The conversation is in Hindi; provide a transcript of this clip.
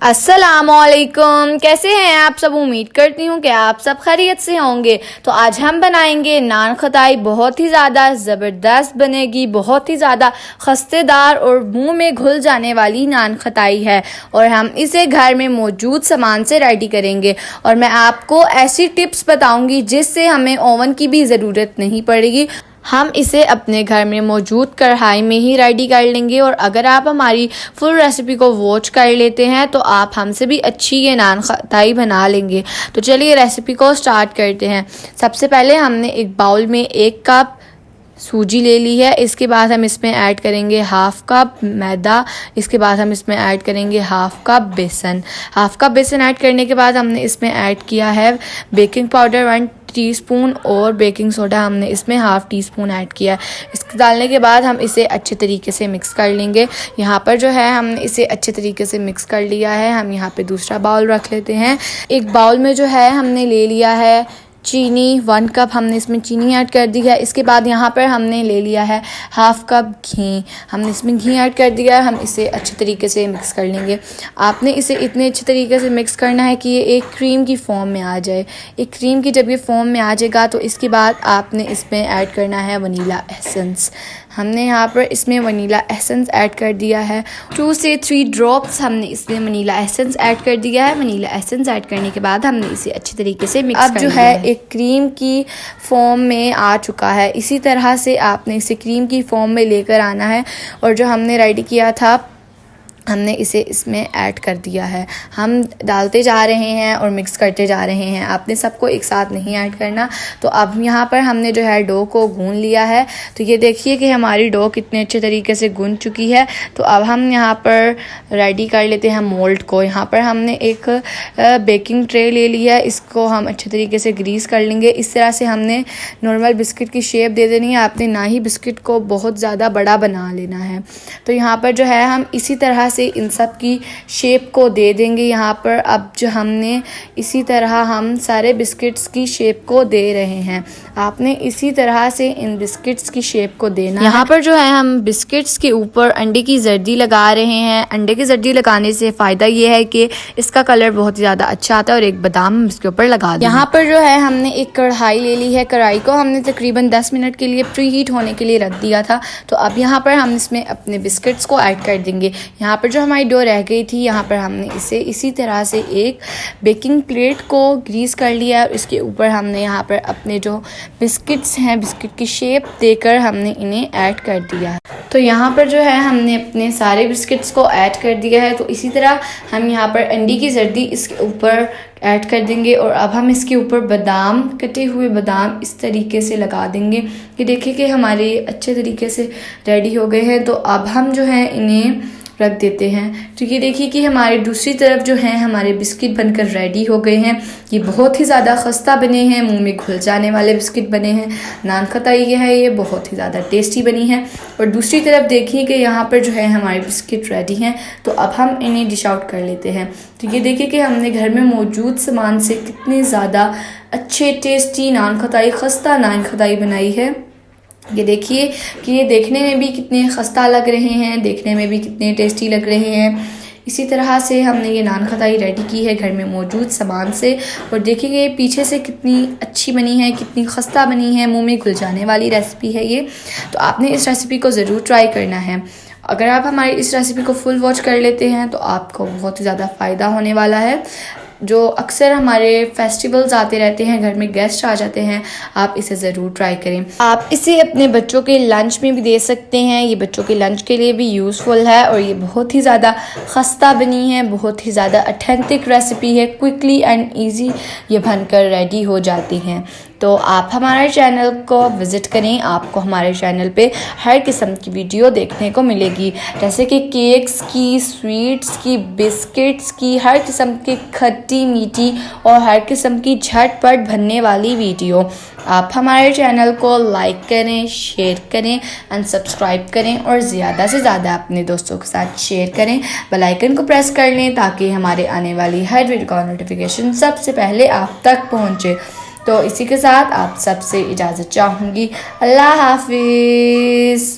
अस्सलामुअलैकुम, कैसे हैं आप सब। उम्मीद करती हूँ कि आप सब खैरियत से होंगे। तो आज हम बनाएंगे नान खटाई। बहुत ही ज़्यादा ज़बरदस्त बनेगी, बहुत ही ज़्यादा खस्तेदार और मुंह में घुल जाने वाली नान खटाई है और हम इसे घर में मौजूद सामान से रेडी करेंगे। और मैं आपको ऐसी टिप्स बताऊंगी जिससे हमें ओवन की भी ज़रूरत नहीं पड़ेगी। हम इसे अपने घर में मौजूद कढ़ाई में ही रेडी कर लेंगे। और अगर आप हमारी फुल रेसिपी को वॉच कर लेते हैं तो आप हमसे भी अच्छी ये नान खटाई बना लेंगे। तो चलिए रेसिपी को स्टार्ट करते हैं। सबसे पहले हमने एक बाउल में 1 कप सूजी ले ली है। इसके बाद हम इसमें ऐड करेंगे 1/2 कप मैदा। इसके बाद हम इसमें ऐड करेंगे 1/2 कप बेसन। 1/2 कप बेसन ऐड करने के बाद हमने इसमें ऐड किया है बेकिंग पाउडर 1 टीस्पून और बेकिंग सोडा हमने इसमें 1/2 टीस्पून ऐड किया है। इसको डालने के बाद हम इसे अच्छे तरीके से मिक्स कर लेंगे। यहाँ पर जो है हमने इसे अच्छे तरीके से मिक्स कर लिया है। हम यहाँ पे दूसरा बाउल रख लेते हैं। एक बाउल में जो है हमने ले लिया है चीनी, 1 कप हमने इसमें चीनी ऐड कर दी है। इसके बाद यहाँ पर हमने ले लिया है 1/2 कप घी, हमने इसमें घी ऐड कर दिया है। हम इसे अच्छे तरीके से मिक्स कर लेंगे। आपने इसे इतने अच्छे तरीके से मिक्स करना है कि ये एक क्रीम की फॉर्म में आ जाए। एक क्रीम की जब ये फॉर्म में आ जाएगा तो इसके बाद आपने इसमें ऐड करना है वनीला एसेंस। हमने यहाँ पर इसमें वनीला एसेंस ऐड कर दिया है। 2 से 3 ड्रॉप्स हमने इसमें वनीला एसेंस ऐड कर दिया है। वनीला एसेंस ऐड करने के बाद हमने इसे अच्छे तरीके से मिक्स कर लिया है। एक क्रीम की फॉर्म में आ चुका है। इसी तरह से आपने इसे क्रीम की फॉर्म में लेकर आना है। और जो हमने रेडी किया था हमने इसे इसमें ऐड कर दिया है। हम डालते जा रहे हैं और मिक्स करते जा रहे हैं। आपने सबको एक साथ नहीं ऐड करना। तो अब यहाँ पर हमने जो है डो को गूंद लिया है। तो ये देखिए कि हमारी डो कितने अच्छे तरीके से गूंद चुकी है। तो अब हम यहाँ पर रेडी कर लेते हैं मोल्ड को। यहाँ पर हमने एक बेकिंग ट्रे ले लिया है। इसको हम अच्छे तरीके से ग्रीस कर लेंगे। इस तरह से हमने नॉर्मल बिस्किट की शेप दे देनी है। आपने ना ही बिस्किट को बहुत ज़्यादा बड़ा बना लेना है। तो यहाँ पर जो है हम इसी तरह से इन सब की शेप को दे देंगे। यहाँ पर अब जो हमने इसी तरह हम सारे बिस्किट्स की शेप को दे रहे हैं। आपने इसी तरह से इन बिस्किट्स की शेप को देना है। यहाँ पर जो है हम बिस्किट्स के ऊपर अंडे की जर्दी लगा रहे हैं। अंडे की जर्दी लगाने से फ़ायदा ये है कि इसका कलर बहुत ज़्यादा अच्छा आता है। और एक बादाम हम इसके ऊपर लगा देंगे। यहाँ पर जो है हमने एक कढ़ाई ले ली है। कढ़ाई को हमने तकरीबन 10 मिनट के लिए प्री हीट होने के लिए रख दिया था। तो अब यहाँ पर हम इसमें अपने बिस्किट्स को ऐड कर देंगे। यहाँ पर जो हमारी डो रह गई थी यहाँ पर हमने इसे इसी तरह से एक बेकिंग प्लेट को ग्रीस कर लिया और इसके ऊपर हमने यहाँ पर अपने जो बिस्किट्स हैं बिस्किट की शेप देकर हमने इन्हें ऐड कर दिया है। तो यहाँ पर जो है हमने अपने सारे बिस्किट्स को ऐड कर दिया है। तो इसी तरह हम यहाँ पर अंडे की जर्दी इसके ऊपर ऐड कर देंगे। और अब हम इसके ऊपर बादाम, कटे हुए बादाम इस तरीके से लगा देंगे। ये देखिए कि हमारे अच्छे तरीके से रेडी हो गए हैं। तो अब हम जो है इन्हें रख देते हैं। तो ये देखिए कि हमारे दूसरी तरफ जो है हमारे बिस्किट बनकर रेडी हो गए हैं। ये बहुत ही ज़्यादा खस्ता बने हैं, मुंह में घुल जाने वाले बिस्किट बने हैं। नान खटाई है ये बहुत ही ज़्यादा टेस्टी बनी है। और दूसरी तरफ देखिए कि यहाँ पर जो है हमारे बिस्किट रेडी हैं। तो अब हम इन्हें डिश आउट कर लेते हैं। तो ये देखिए कि हमने घर में मौजूद सामान से कितने ज़्यादा अच्छे टेस्टी नान खटाई, खस्ता नान खटाई बनाई है। ये देखिए कि ये देखने में भी कितने खस्ता लग रहे हैं, देखने में भी कितने टेस्टी लग रहे हैं। इसी तरह से हमने ये नान खटाई रेडी की है घर में मौजूद सामान से। और देखिए पीछे से कितनी अच्छी बनी है, कितनी खस्ता बनी है, मुंह में घुल जाने वाली रेसिपी है ये। तो आपने इस रेसिपी को ज़रूर ट्राई करना है। अगर आप हमारी इस रेसिपी को फुल वॉच कर लेते हैं तो आपको बहुत ही ज़्यादा फ़ायदा होने वाला है। जो अक्सर हमारे फेस्टिवल्स आते रहते हैं, घर में गेस्ट आ जाते हैं, आप इसे ज़रूर ट्राई करें। आप इसे अपने बच्चों के लंच में भी दे सकते हैं। ये बच्चों के लंच के लिए भी यूज़फुल है। और ये बहुत ही ज़्यादा खस्ता बनी है, बहुत ही ज़्यादा ऑथेंटिक रेसिपी है। क्विकली एंड ईजी ये बनकर रेडी हो जाती हैं। तो आप हमारे चैनल को विज़िट करें। आपको हमारे चैनल पे हर किस्म की वीडियो देखने को मिलेगी, जैसे कि केक्स की, स्वीट्स की, बिस्किट्स की, हर किस्म की खट्टी मीठी और हर किस्म की झटपट बनने वाली वीडियो। आप हमारे चैनल को लाइक करें, शेयर करें एंड सब्सक्राइब करें और ज़्यादा से ज़्यादा अपने दोस्तों के साथ शेयर करें। बेल आइकन को प्रेस कर लें ताकि हमारे आने वाली हर वीडियो का नोटिफिकेशन सबसे पहले आप तक पहुँचे। तो इसी के साथ आप सबसे इजाज़त चाहूँगी। अल्लाह हाफिज़।